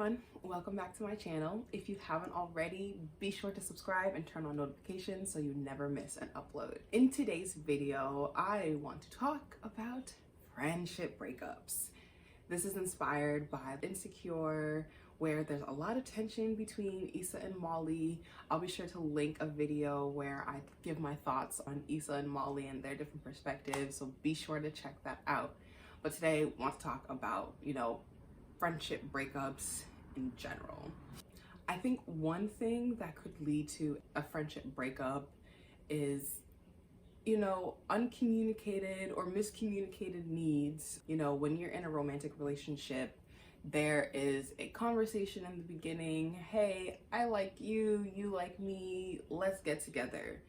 everyone, welcome back to my channel. If you haven't already, be sure to subscribe and turn on notifications so you never miss an upload. In today's video, I want to talk about friendship breakups. This is inspired by Insecure, where there's a lot of tension between Issa and Molly. I'll be sure to link a video where I give my thoughts on Issa and Molly and their different perspectives, so be sure to check that out. But today I want to talk about, friendship breakups in general. I think one thing that could lead to a friendship breakup is, uncommunicated or miscommunicated needs. When you're in a romantic relationship, there is a conversation in the beginning. Hey, I like you, you like me, let's get together.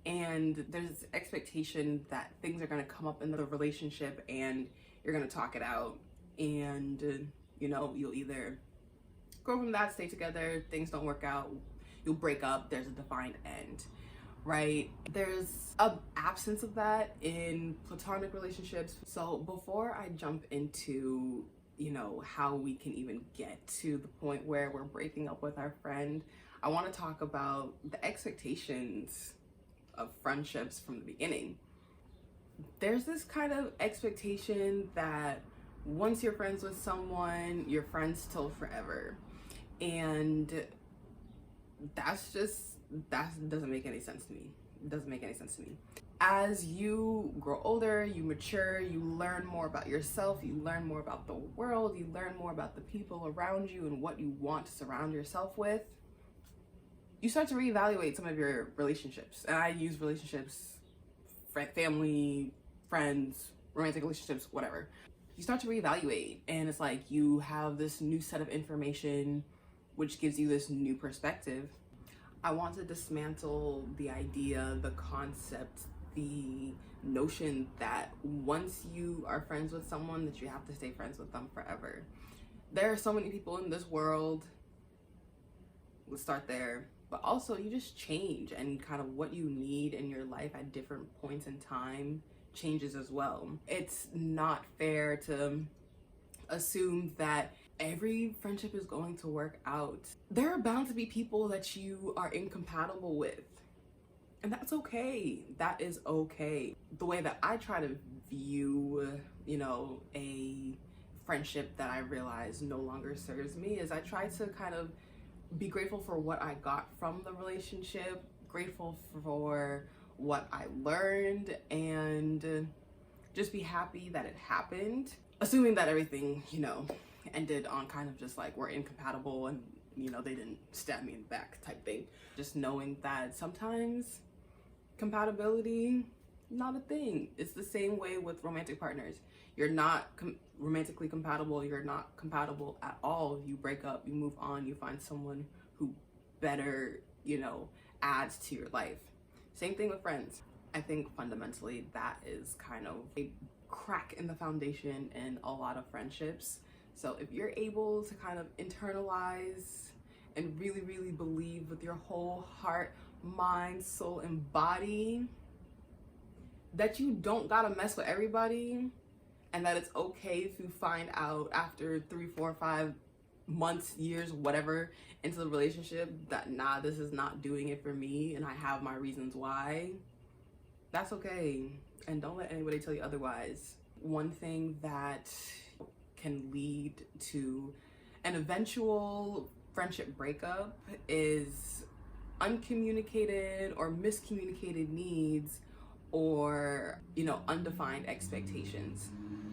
And there's this expectation that things are going to come up in the relationship and you're going to talk it out, and you'll either go from that, stay together, things don't work out, you'll break up, there's a defined end, right? There's an absence of that in platonic relationships. So before I jump into how we can even get to the point where we're breaking up with our friend, I want to talk about the expectations of friendships from the beginning. There's this kind of expectation that once you're friends with someone, you're friends till forever. And that doesn't make any sense to me. It doesn't make any sense to me. As you grow older, you mature, you learn more about yourself, you learn more about the world, you learn more about the people around you and what you want to surround yourself with. You start to reevaluate some of your relationships. And I use relationships, family, friends, romantic relationships, whatever. You start to reevaluate, and it's like you have this new set of information which gives you this new perspective. I want to dismantle the idea, the concept, the notion that once you are friends with someone that you have to stay friends with them forever. There are so many people in this world. Let's start there. But also, you just change, and kind of what you need in your life at different points in time changes as well. It's not fair to assume that every friendship is going to work out. There are bound to be people that you are incompatible with, and that's okay. That is okay. The way that I try to view, a friendship that I realize no longer serves me is I try to kind of be grateful for what I got from the relationship, grateful for what I learned, and just be happy that it happened. Assuming that everything, ended on kind of just like we're incompatible and, they didn't stab me in the back type thing. Just knowing that sometimes compatibility, not a thing. It's the same way with romantic partners. You're not romantically compatible, you're not compatible at all. You break up, you move on, you find someone who better, adds to your life. Same thing with friends. I think fundamentally that is kind of a crack in the foundation in a lot of friendships. So if you're able to kind of internalize and really, really believe with your whole heart, mind, soul, and body that you don't gotta mess with everybody, and that it's okay if you find out after 3, 4, 5 months, years, whatever, into the relationship that this is not doing it for me and I have my reasons why, that's okay. And don't let anybody tell you otherwise. One thing that can lead to an eventual friendship breakup is uncommunicated or miscommunicated needs, or undefined expectations.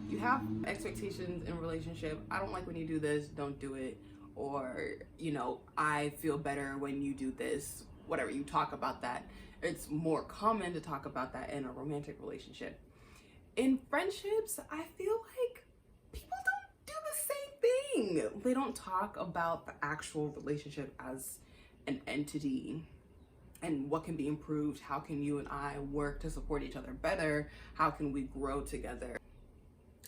You have expectations in a relationship. I don't like when you do this, don't do it. Or, I feel better when you do this, whatever. You talk about that. It's more common to talk about that in a romantic relationship. In friendships, I feel like people don't do the same thing. They don't talk about the actual relationship as an entity and what can be improved. How can you and I work to support each other better? How can we grow together?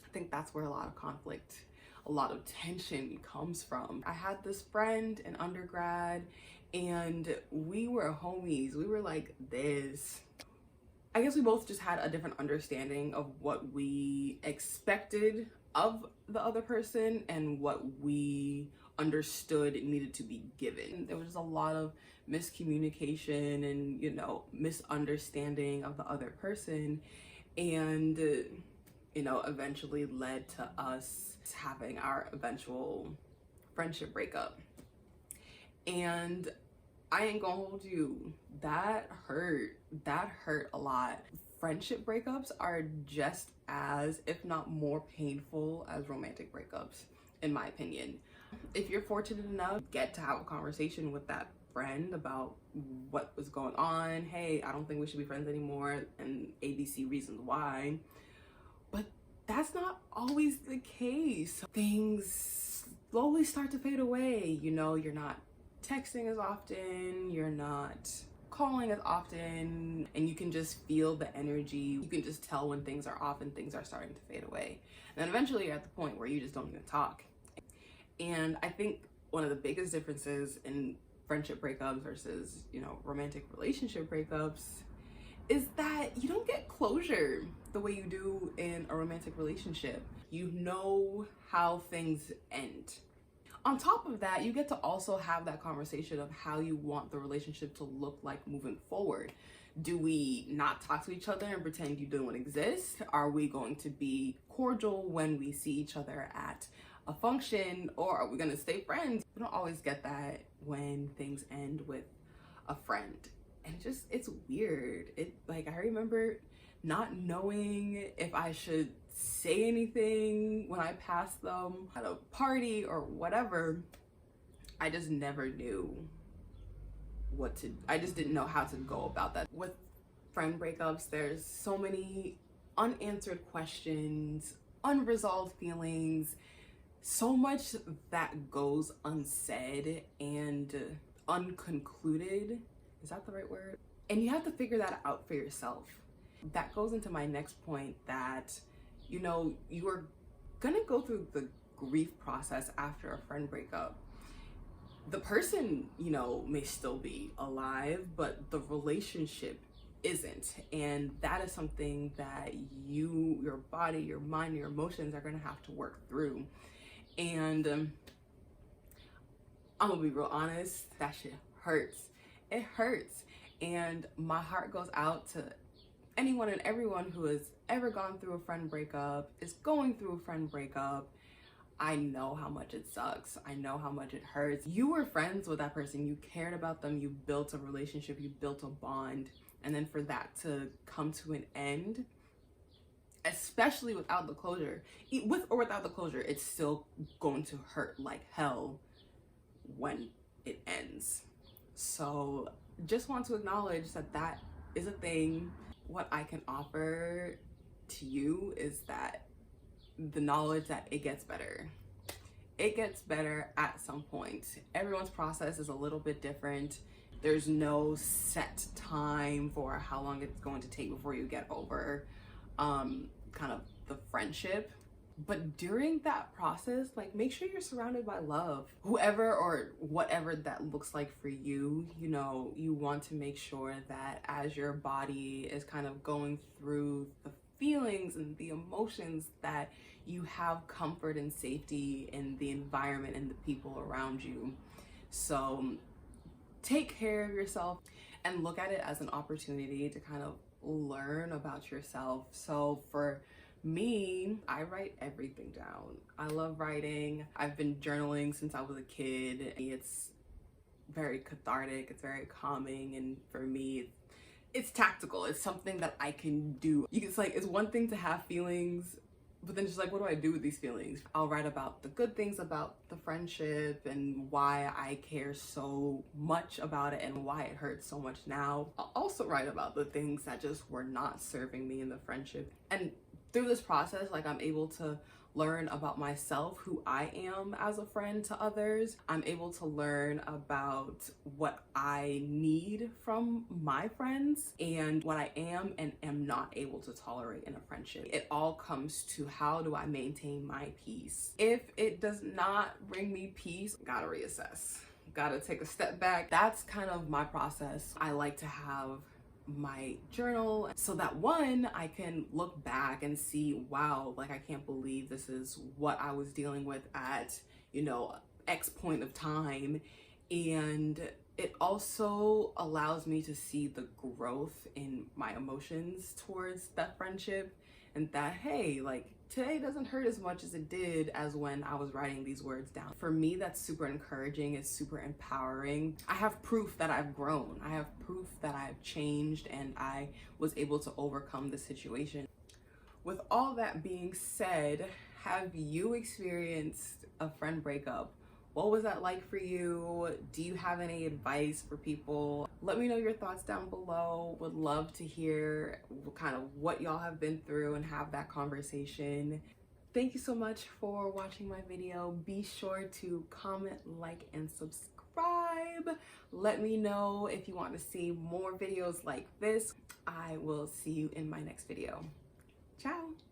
I think that's where a lot of conflict, a lot of tension comes from. I had this friend in undergrad and we were homies. We were like this. I guess we both just had a different understanding of what we expected of the other person and what we understood needed to be given. There was just a lot of miscommunication and, you know, misunderstanding of the other person, and you know, eventually led to us having our eventual friendship breakup. And I ain't gonna hold you, that hurt a lot. Friendship breakups are just as, if not more painful as romantic breakups, in my opinion. If you're fortunate enough to get to have a conversation with that friend about what was going on, hey, I don't think we should be friends anymore, and ABC reasons why, but that's not always the case. Things slowly start to fade away. You know, you're not texting as often, you're not calling as often, and you can just feel the energy. You can just tell when things are off and things are starting to fade away. And then eventually you're at the point where you just don't even talk. And I think one of the biggest differences in friendship breakups versus, you know, romantic relationship breakups is that you don't get closure the way you do in a romantic relationship. You know how things end. On top of that, you get to also have that conversation of how you want the relationship to look like moving forward. Do we not talk to each other and pretend you don't exist? Are we going to be cordial when we see each other at a function, or are we gonna stay friends? We don't always get that when things end with a friend. And it's weird. Like, I remember not knowing if I should say anything when I passed them at a party or whatever. I just never knew I just didn't know how to go about that. With friend breakups, there's so many unanswered questions, unresolved feelings, so much that goes unsaid and unconcluded. Is that the right word? And you have to figure that out for yourself. That goes into my next point, that, you know, you are gonna go through the grief process after a friend breakup. The person, you know, may still be alive, but the relationship isn't. And that is something that your body, your mind, your emotions are gonna have to work through. And I'm gonna be real honest, that shit hurts. It hurts. And my heart goes out to anyone and everyone who has ever gone through a friend breakup, is going through a friend breakup. I know how much it sucks. I know how much it hurts. You were friends with that person. You cared about them. You built a relationship. You built a bond. And then for that to come to an end, especially without the closure, with or without the closure, it's still going to hurt like hell when it ends. So just want to acknowledge that that is a thing. What I can offer to you is that the knowledge that it gets better. It gets better at some point. Everyone's process is a little bit different. There's no set time for how long it's going to take before you get over kind of the friendship. But during that process, like, make sure you're surrounded by love. Whoever or whatever that looks like for you, you know, you want to make sure that as your body is kind of going through the feelings and the emotions, that you have comfort and safety in the environment and the people around you. So take care of yourself and look at it as an opportunity to kind of learn about yourself. So for me, I write everything down. I love writing. I've been journaling since I was a kid. It's very cathartic, it's very calming, and for me, it's tactical. It's something that I can do. It's like, it's one thing to have feelings, but then just like, what do I do with these feelings? I'll write about the good things about the friendship and why I care so much about it and why it hurts so much now. I'll also write about the things that just were not serving me in the friendship. And through this process, like, I'm able to learn about myself, who I am as a friend to others. I'm able to learn about what I need from my friends and what I am and am not able to tolerate in a friendship. It all comes to, how do I maintain my peace? If it does not bring me peace, gotta reassess. Gotta take a step back. That's kind of my process. I like to have my journal so that, one, I can look back and see, wow, like, I can't believe this is what I was dealing with at, you know, X point of time. And it also allows me to see the growth in my emotions towards that friendship, and that, hey, like, today doesn't hurt as much as it did as when I was writing these words down. For me, that's super encouraging. It's super empowering. I have proof that I've grown. I have proof that I've changed and I was able to overcome the situation. With all that being said, have you experienced a friend breakup? What was that like for you? Do you have any advice for people? Let me know your thoughts down below. Would love to hear kind of what y'all have been through and have that conversation. Thank you so much for watching my video. Be sure to comment, like, and subscribe. Let me know if you want to see more videos like this. I will see you in my next video. Ciao.